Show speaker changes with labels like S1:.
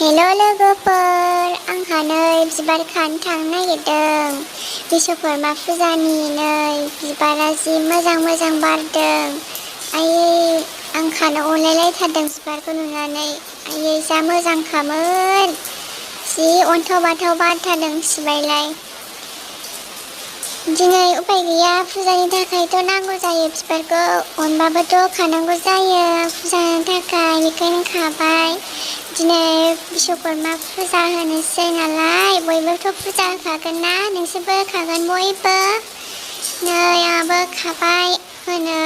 S1: हेल' लोगोफोर, आंहा नै बिबार खानो थांनो नागिरदों। बिश्वकर्मा फुजानि नै बिबारा जि मोजां मोजां बारदों। आयै, आं खानो अनलायलायथारदों बिबारखौ नुनानै। आयै, जा मोजांखामोन। जि अन्थाव बाथाव बारथारदों सिबायलाय। दिनै उपाय गैया, फुजानि थाखायथ' नांगौ जायो बिबारखौ। अनबाबोथ' खानांगौ जायो फुजानि थाखाय, बेखायनो खाबाय। दिनै बिश्वकर्मा फुजा होनोसै नालाय, बयबोथ' फुजा होखागोन ना, नोंसोरबो होखागोन बयबो। नै आंहाबो खाबाय होनो।